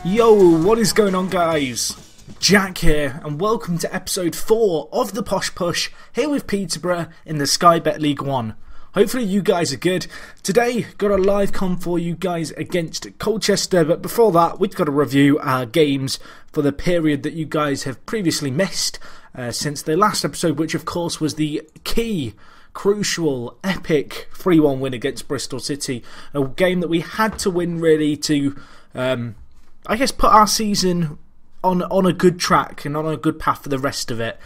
Yo, what is going on, guys? Jack here, and welcome to episode 4 of the Posh Push, here with Peterborough in the Sky Bet League 1. Hopefully you guys are good. Today, got a live com for you guys against Colchester, but before that, we've got to review our games for the period that you guys have previously missed since the last episode, which of course was the key, crucial, epic 3-1 win against Bristol City. A game that we had to win really to, I guess, put our season on a good track and on a good path for the rest of it.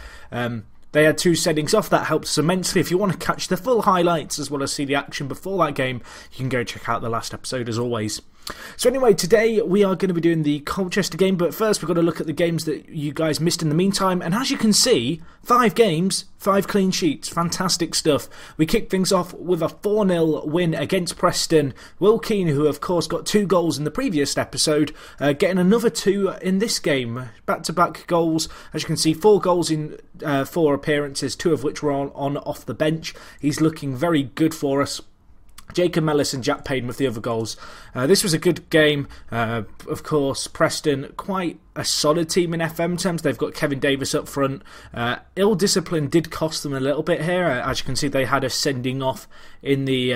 They had 2 settings off, that helped us immensely. If you want to catch the full highlights as well as see the action before that game, you can go check out the last episode as always. So anyway, today we are going to be doing the Colchester game, but first we've got to look at the games that you guys missed in the meantime. And as you can see, 5 games, 5 clean sheets, fantastic stuff. We kicked things off with a 4-0 win against Preston. Will Keane, who of course got 2 goals in the previous episode, getting another 2 in this game. Back-to-back goals. As you can see, 4 goals in 4 appearances, 2 of which were on off the bench. He's looking very good for us. Jacob Mellis and Jack Payne with the other goals. This was a good game. Of course, Preston, quite a solid team in FM terms. They've got Kevin Davis up front. Ill discipline did cost them a little bit here. As you can see, they had a sending off in the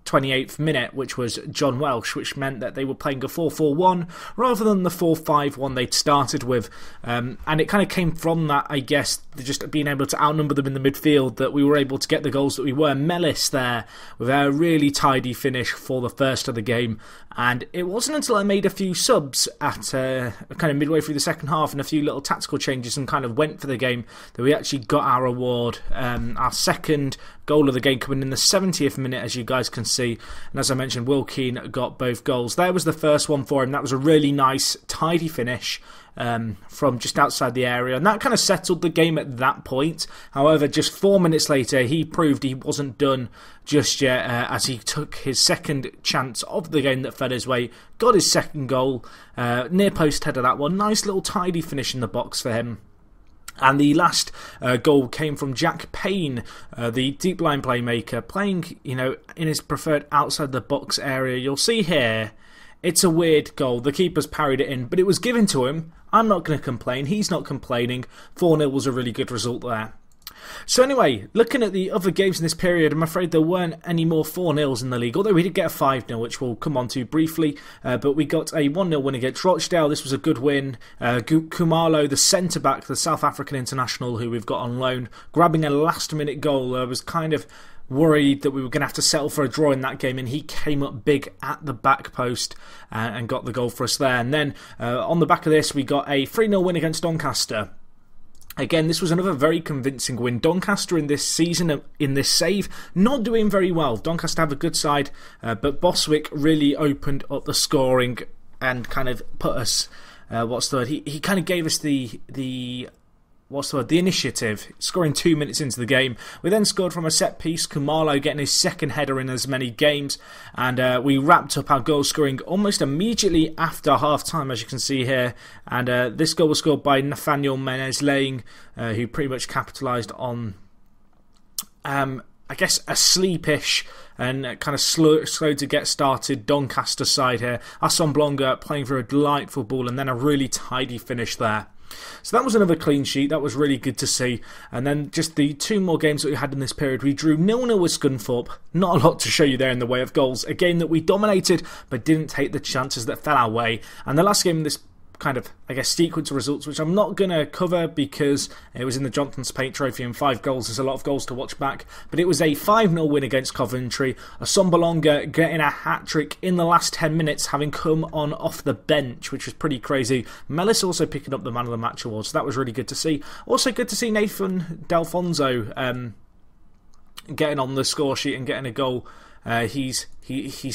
28th minute, which was John Welsh, which meant that they were playing a 4-4-1 rather than the 4-5-1 they'd started with. And it kind of came from that, I guess, just being able to outnumber them in the midfield, that we were able to get the goals that we were. Mellis there with a really tidy finish for the first of the game. And it wasn't until I made a few subs at kind of midway through the second half and a few little tactical changes and kind of went for the game that we actually got our reward. Our second goal of the game coming in the 70th minute, as you guys can see. And as I mentioned, Will Keane got both goals. There was the first one for him. That was a really nice, tidy finish from just outside the area. And that kind of settled the game at that point. However, just 4 minutes later, he proved he wasn't done just yet as he took his second chance of the game that fell his way. Got his second goal. Near post header, that one. Nice little tidy finish in the box for him. And the last goal came from Jack Payne, the deep line playmaker, playing, in his preferred outside the box area. You'll see here, it's a weird goal. The keeper's parried it in, but it was given to him. I'm not going to complain. He's not complaining. 4-0 was a really good result there. So anyway, looking at the other games in this period, I'm afraid there weren't any more 4-0s in the league, although we did get a 5-0, which we'll come on to briefly, but we got a 1-0 win against Rochdale. This was a good win. Kumalo, the centre-back, the South African international who we've got on loan, grabbing a last-minute goal. I was kind of worried that we were going to have to settle for a draw in that game, and he came up big at the back post and got the goal for us there. And then on the back of this, we got a 3-0 win against Doncaster. Again, this was another very convincing win. Doncaster in this season, in this save, not doing very well. Doncaster have a good side, but Boswick really opened up the scoring and kind of put us, he kind of gave us the initiative, scoring 2 minutes into the game. We then scored from a set piece, Kumalo getting his second header in as many games, and we wrapped up our goal scoring almost immediately after half time, as you can see here. And this goal was scored by Nathaniel Menez-Laying, who pretty much capitalised on, I guess, a sleepish and kind of slow to get started Doncaster side here. Assomblonga playing for a delightful ball and then a really tidy finish there. So that was another clean sheet. That was really good to see. And then just the 2 more games that we had in this period. We drew 0-0 with Scunthorpe. Not a lot to show you there in the way of goals. A game that we dominated but didn't take the chances that fell our way. And the last game in this kind of, I guess, sequence of results, which I'm not going to cover because it was in the Jonathan's Paint Trophy and 5 goals. There's a lot of goals to watch back. But it was a 5-0 win against Coventry. Assomblonga getting a hat-trick in the last 10 minutes, having come on off the bench, which was pretty crazy. Mellis also picking up the Man of the Match award, so that was really good to see. Also good to see Nathan D'Alfonso getting on the score sheet and getting a goal. He's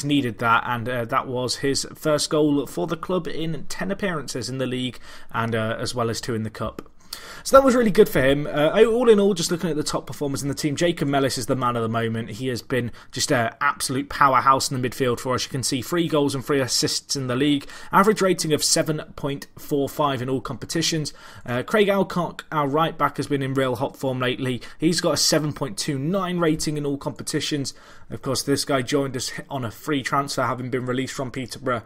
needed that, and that was his first goal for the club in 10 appearances in the league, and as well as 2 in the cup. So that was really good for him. All in all, just looking at the top performers in the team, Jacob Mellis is the man of the moment. He has been just an absolute powerhouse in the midfield for us. You can see 3 goals and 3 assists in the league. Average rating of 7.45 in all competitions. Craig Alcock, our right back, has been in real hot form lately. He's got a 7.29 rating in all competitions. Of course, this guy joined us on a free transfer, having been released from Peterborough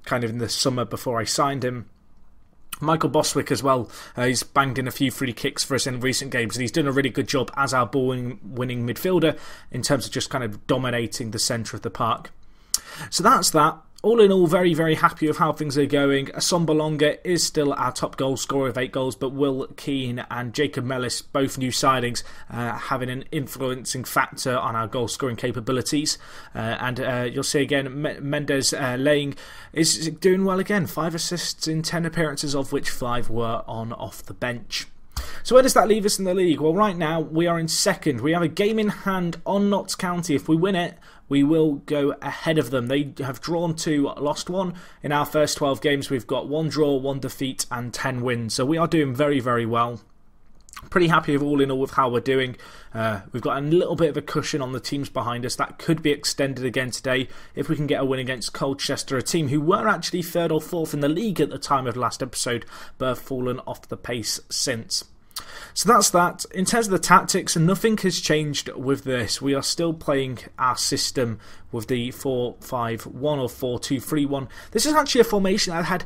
kind of in the summer before I signed him. Michael Bostwick as well, he's banged in a few free kicks for us in recent games, and he's done a really good job as our ball-winning midfielder in terms of just kind of dominating the centre of the park. So that's that. All in all, very, very happy with how things are going. Assombalonga is still our top goal scorer with 8 goals, but Will Keane and Jacob Mellis, both new signings, having an influencing factor on our goal scoring capabilities. And you'll see again, Mendes Laying is doing well again. 5 assists in 10 appearances, of which 5 were on off the bench. So where does that leave us in the league? Well, right now we are in second. We have a game in hand on Notts County. If we win it, we will go ahead of them. They have drawn 2, lost 1. In our first 12 games, we've got 1 draw, 1 defeat and 10 wins. So we are doing very, very well. Pretty happy with all in all with how we're doing. We've got a little bit of a cushion on the teams behind us. That could be extended again today if we can get a win against Colchester, a team who were actually 3rd or 4th in the league at the time of last episode, but have fallen off the pace since. So that's that. In terms of the tactics, nothing has changed with this. We are still playing our system with the 4-5-1 or 4-2-3-1. This is actually a formation I've had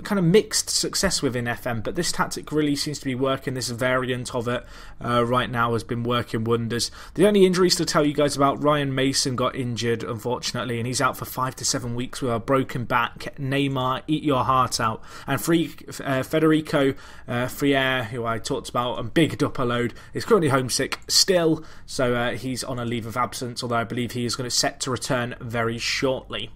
kind of mixed success with in FM, but this tactic really seems to be working. This variant of it right now has been working wonders. The only injuries to tell you guys about: Ryan Mason got injured, unfortunately, and he's out for 5 to 7 weeks with a broken back. Neymar, eat your heart out. And Federico Friere, who I talked about and bigged up a load, is currently homesick still, so he's on a leave of absence, although I believe he is going to set to return very shortly.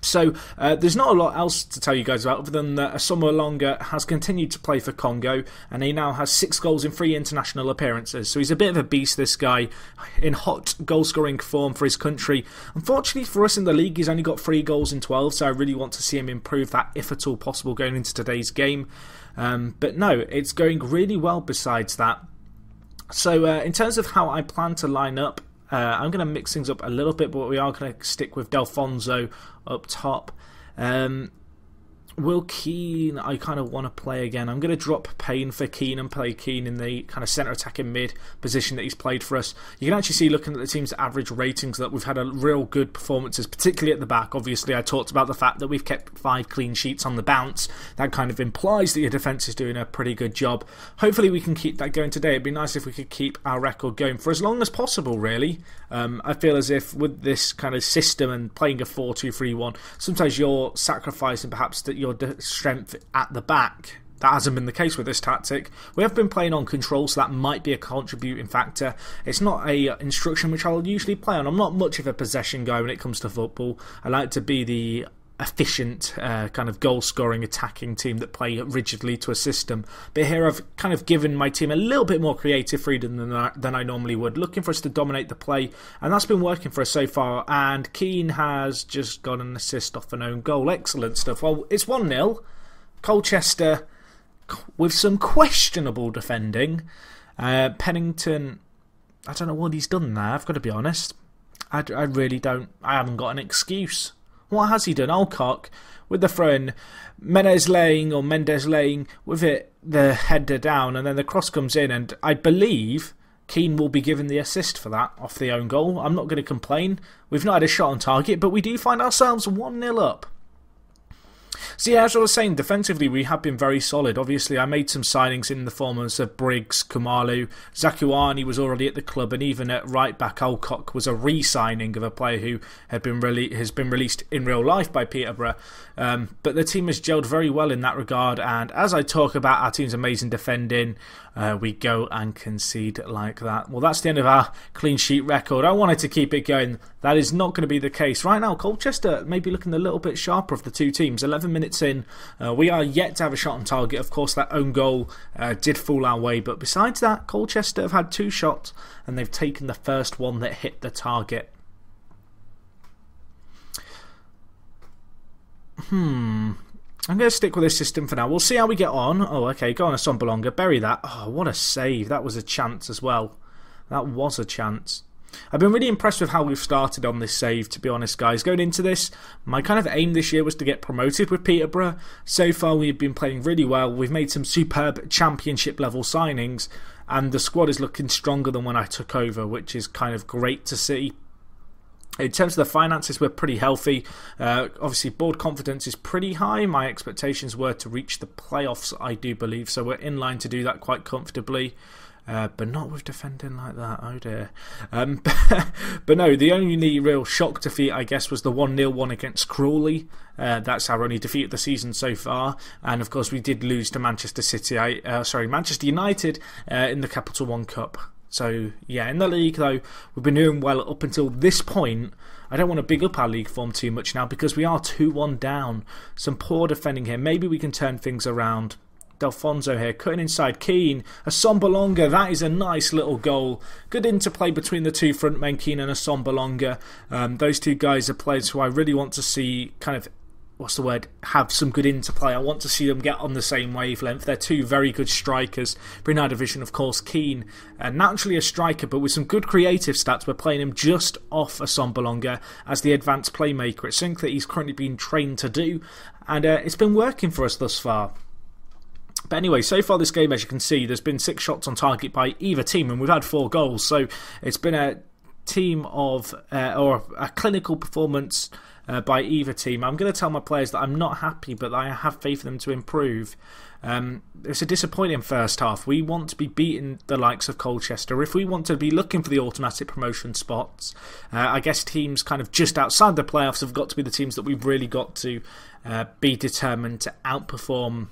So there's not a lot else to tell you guys about other than that Assombalonga has continued to play for Congo, and he now has 6 goals in 3 international appearances. So he's a bit of a beast, this guy, in hot goal scoring form for his country. Unfortunately for us in the league, he's only got 3 goals in 12, so I really want to see him improve that if at all possible going into today's game. But no, it's going really well besides that. So in terms of how I plan to line up, I'm going to mix things up a little bit, but we are going to stick with Delfonso up top. Will Keane, I kind of want to play again. I'm going to drop Payne for Keane and play Keane in the kind of centre attacking mid position that he's played for us. You can actually see, looking at the team's average ratings, that we've had a real good performances, particularly at the back. Obviously, I talked about the fact that we've kept 5 clean sheets on the bounce. That kind of implies that your defence is doing a pretty good job. Hopefully we can keep that going today. It'd be nice if we could keep our record going for as long as possible, really. I feel as if with this kind of system and playing a 4-2-3-1, sometimes you're sacrificing perhaps that your strength at the back. That hasn't been the case with this tactic. We have been playing on control, so that might be a contributing factor. It's not a instruction which I'll usually play on. I'm not much of a possession guy when it comes to football. I like to be the efficient kind of goal scoring attacking team that play rigidly to a system, but here I've kind of given my team a little bit more creative freedom than I normally would, looking for us to dominate the play, and that's been working for us so far. And Keane has just got an assist off an own goal. Excellent stuff. Well, it's 1-0 Colchester with some questionable defending. Pennington, I don't know what he's done there, I've got to be honest. I really don't. I haven't got an excuse. What has he done? Alcock with the throw-in, Mendes laying with it, the header down, and then the cross comes in, and I believe Keane will be given the assist for that off the own goal. I'm not going to complain. We've not had a shot on target, but we do find ourselves 1-0 up. So yeah, as I was saying, defensively we have been very solid. Obviously I made some signings in the form of Briggs, Kumalu, Zakuani was already at the club, and even at right back Alcock was a re-signing of a player who has been released in real life by Peterborough. But the team has gelled very well in that regard, and as I talk about our team's amazing defending, we go and concede like that. Well, that's the end of our clean sheet record. I wanted to keep it going. That is not going to be the case. Right now, Colchester may be looking a little bit sharper of the two teams. 11 minutes in, we are yet to have a shot on target. Of course, that own goal did fall our way, but besides that, Colchester have had 2 shots, and they've taken the first one that hit the target. I'm going to stick with this system for now. We'll see how we get on. Oh, okay, go on, Assombalonga. Bury that. Oh, what a save. That was a chance as well. That was a chance. I've been really impressed with how we've started on this save, to be honest, guys. Going into this, my kind of aim this year was to get promoted with Peterborough. So far, we've been playing really well. We've made some superb championship-level signings, and the squad is looking stronger than when I took over, which is kind of great to see. In terms of the finances, we're pretty healthy. Obviously, board confidence is pretty high. My expectations were to reach the playoffs, I do believe, so we're in line to do that quite comfortably. But not with defending like that, oh dear. But no, the only real shock defeat, I guess, was the 1-0 one against Crawley. That's our only defeat of the season so far. And of course, we did lose to Manchester United in the Capital One Cup. So, yeah, in the league, though, we've been doing well up until this point. I don't want to big up our league form too much now because we are 2-1 down. Some poor defending here. Maybe we can turn things around. Delfonso here, cutting inside, Keane, Assombalonga, that is a nice little goal. Good interplay between the two front men, Keane and Assombalonga. Those two guys are players who I really want to see kind of, have some good interplay. I want to see them get on the same wavelength. They're two very good strikers. In our division, of course, Keane, naturally a striker, but with some good creative stats. We're playing him just off Assombalonga as the advanced playmaker. It's something that he's currently being trained to do, and it's been working for us thus far. But anyway, so far this game, as you can see, there's been 6 shots on target by either team, and we've had 4 goals. So it's been a team of, or a clinical performance by either team. I'm going to tell my players that I'm not happy, but I have faith in them to improve. It's a disappointing first half. We want to be beating the likes of Colchester. If we want to be looking for the automatic promotion spots, I guess teams kind of just outside the playoffs have got to be the teams that we've really got to be determined to outperform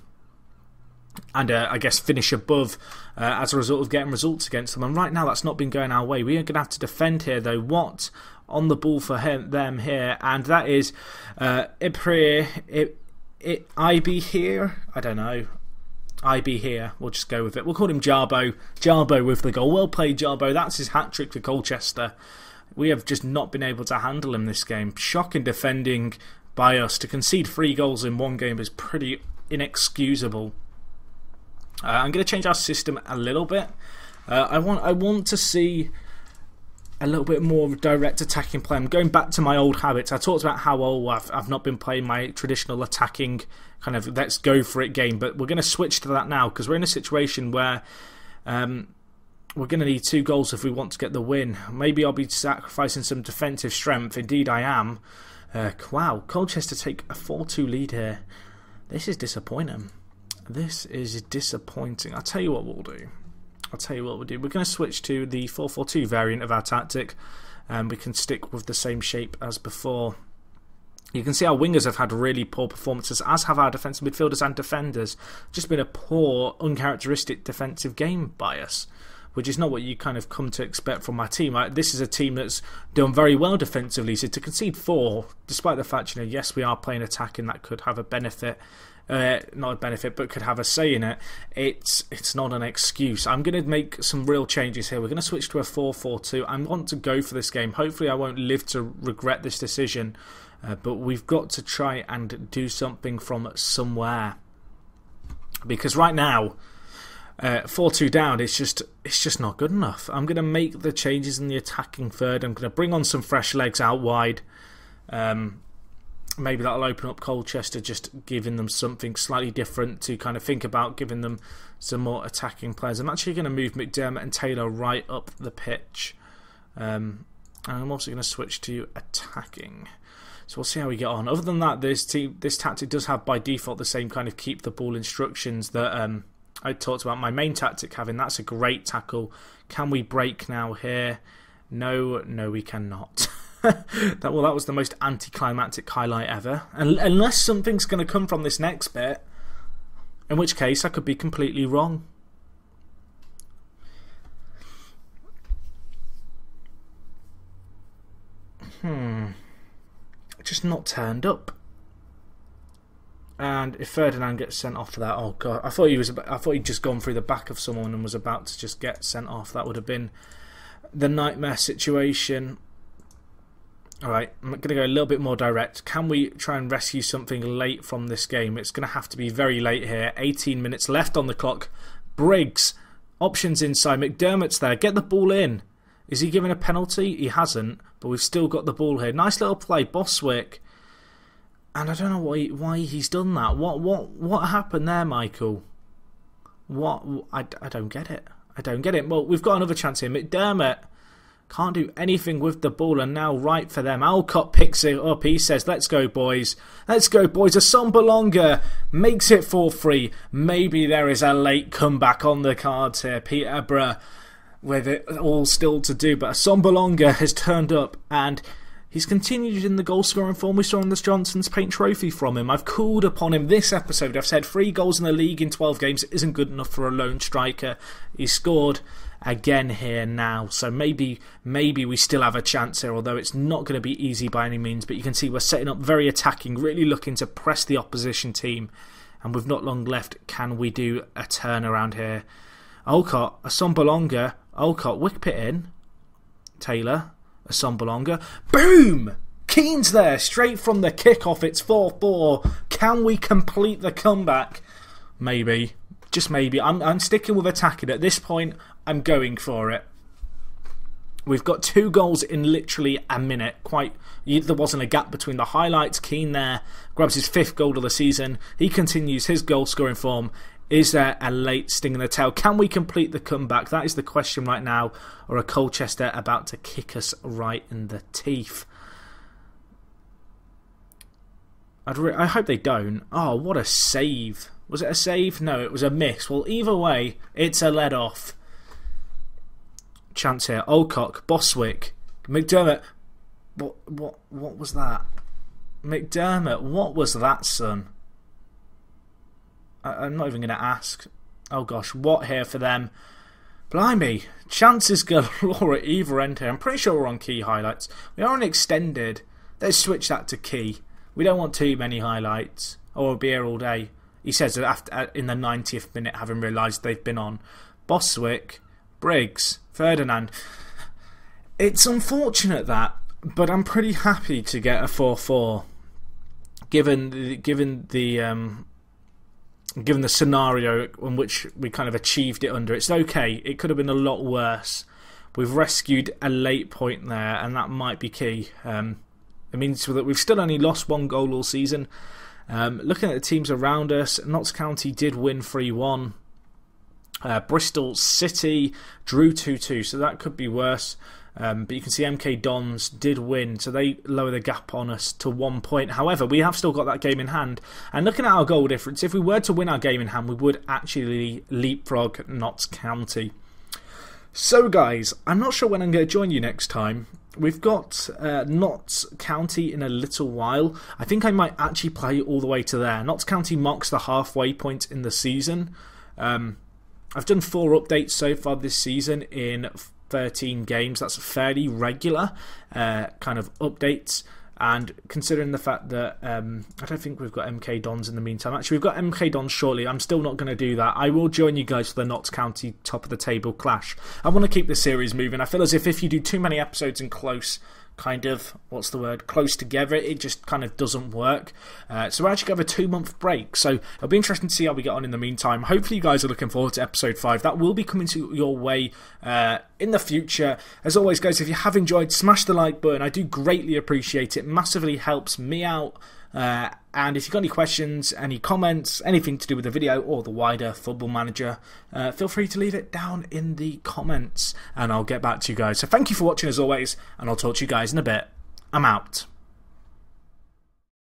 and I guess finish above as a result of getting results against them. And right now that's not been going our way. We are going to have to defend here though. What on the ball for them here, and that is Ep.4, IB here, I don't know, IB here, we'll just go with it. We'll call him Jarbo with the goal. Well played, Jarbo. That's his hat-trick for Colchester. We have just not been able to handle him this game. Shocking defending by us. To concede 3 goals in one game is pretty inexcusable. I'm going to change our system a little bit. I want to see a little bit more of a direct attacking play. I'm going back to my old habits. I talked about how I've not been playing my traditional attacking kind of let's go for it game, but we're going to switch to that now because we're in a situation where we're going to need 2 goals if we want to get the win. Maybe I'll be sacrificing some defensive strength. Indeed I am. Wow, Colchester take a 4-2 lead here. This is disappointing. This is disappointing. I'll tell you what we'll do. We're going to switch to the 4-4-2 variant of our tactic, and we can stick with the same shape as before. You can see our wingers have had really poor performances, as have our defensive midfielders and defenders. Just been a poor, uncharacteristic defensive game by us, which is not what you kind of come to expect from my team. This is a team that's done very well defensively, so to concede 4, despite the fact, yes, we are playing attacking, that could have a benefit. Not a benefit, but could have a say in it. It's not an excuse. I'm going to make some real changes here. We're going to switch to a 4-4-2. I want to go for this game. Hopefully I won't live to regret this decision, but we've got to try and do something from somewhere. Because right now, 4-2 down, it's just not good enough. I'm going to make the changes in the attacking third. I'm going to bring on some fresh legs out wide. Maybe that'll open up Colchester, just giving them something slightly different to kind of think about, giving them some more attacking players. I'm actually going to move McDermott and Taylor right up the pitch. And I'm also going to switch to attacking. So we'll see how we get on. Other than that, this tactic does have by default the same kind of keep the ball instructions that I talked about my main tactic having. That's a great tackle. Can we break now here? No, we cannot. That was the most anticlimactic highlight ever. Unless something's going to come from this next bit, in which case I could be completely wrong. Just not turned up. And if Ferdinand gets sent off for that, oh god, I thought he'd just gone through the back of someone and was about to just get sent off. That would have been the nightmare situation. Alright, I'm going to go a little bit more direct. Can we try and rescue something late from this game? It's going to have to be very late here. 18 minutes left on the clock. Briggs, options inside. McDermott's there. Get the ball in. Is he given a penalty? He hasn't, but we've still got the ball here. Nice little play, Boswick. And I don't know why he's done that. What happened there, Michael? I don't get it. Well, we've got another chance here. McDermott Can't do anything with the ball, and now right for them. Alcott picks it up. He says, let's go, boys. Let's go, boys. Assombalonga makes it 4-3. Maybe there is a late comeback on the cards here. Peterborough with it all still to do, but Assombalonga has turned up, and he's continued in the goal-scoring form we saw in the Johnson's Paint Trophy from him. I've called upon him this episode. I've said 3 goals in the league in 12 games isn't good enough for a lone striker. He scored again here now, so maybe we still have a chance here, although it's not going to be easy by any means. But you can see we're setting up very attacking, really looking to press the opposition team, and with not long left, can we do a turnaround here? Alcott, Assombalonga, Alcott, whip it in, Taylor, Assombalonga, boom! Keane's there, straight from the kickoff. It's 4-4. Can we complete the comeback? Maybe. Just maybe. I'm sticking with attacking. At this point, I'm going for it. We've got 2 goals in literally a minute. There wasn't a gap between the highlights. Keane there grabs his 5th goal of the season. He continues his goal-scoring form. Is there a late sting in the tail? Can we complete the comeback? That is the question right now. Or are Colchester about to kick us right in the teeth? I hope they don't. Oh, what a save. Was it a save? No, it was a miss. Well, either way, it's a let-off. Chance here. Olcock, Boswick, McDermott. What was that? McDermott, what was that, son? I'm not even going to ask. Oh gosh, what here for them? Blimey, chances galore at either end here. I'm pretty sure we're on key highlights. We are on extended. Let's switch that to key. We don't want too many highlights, or we'll be here all day. He says after in the 90th minute, having realised they've been on. Boswick, Briggs, Ferdinand. It's unfortunate that, but I'm pretty happy to get a 4-4, given the scenario in which we kind of achieved it under. It's okay. It could have been a lot worse. We've rescued a late point there, and that might be key. It means that we've still only lost 1 goal all season. Looking at the teams around us, Notts County did win 3-1. Bristol City drew 2-2, so that could be worse. But you can see MK Dons did win, so they lower the gap on us to 1 point. However, we have still got that game in hand. And looking at our goal difference, if we were to win our game in hand, we would actually leapfrog Notts County. So guys, I'm not sure when I'm going to join you next time. We've got Notts County in a little while. I think I might actually play all the way to there. Notts County marks the halfway point in the season. I've done 4 updates so far this season in 13 games. That's fairly regular kind of updates. And considering the fact that I don't think we've got MK Dons in the meantime. Actually, we've got MK Dons shortly. I'm still not going to do that. I will join you guys for the Notts County top of the table clash. I want to keep the series moving. I feel as if you do too many episodes in close kind of, close together, it just kind of doesn't work. So we're actually going to have a 2-month break. So it'll be interesting to see how we get on in the meantime. Hopefully you guys are looking forward to episode 5. That will be coming to your way in the future. As always, guys, if you have enjoyed, smash the like button. I do greatly appreciate it. Massively helps me out. And if you've got any questions, any comments, anything to do with the video or the wider Football Manager, feel free to leave it down in the comments and I'll get back to you guys. So thank you for watching as always, and I'll talk to you guys in a bit. I'm out.